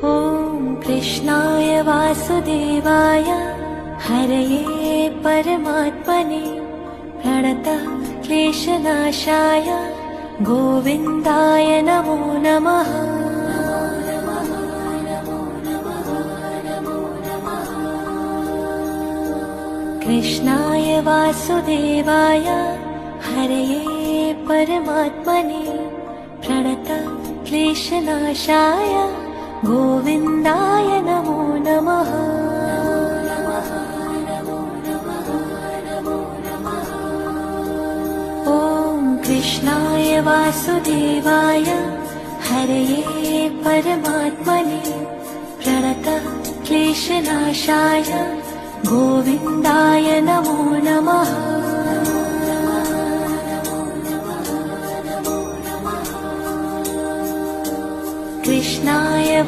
ॐ कृष्णाय वासुदेवाय हरये परमात्मने प्रणतः क्लेशनाशाय गोविन्दाय नमो नमः। कृष्णाय वासुदेवाय हरये परमात्मने प्रणतः क्लेशनाशाय गोविन्दाय नमो नमः। ॐ कृष्णाय वासुदेवाय हरये परमात्मने प्रणतः क्लेशनाशाय गोविन्दाय नमो नमः। कृष्णाय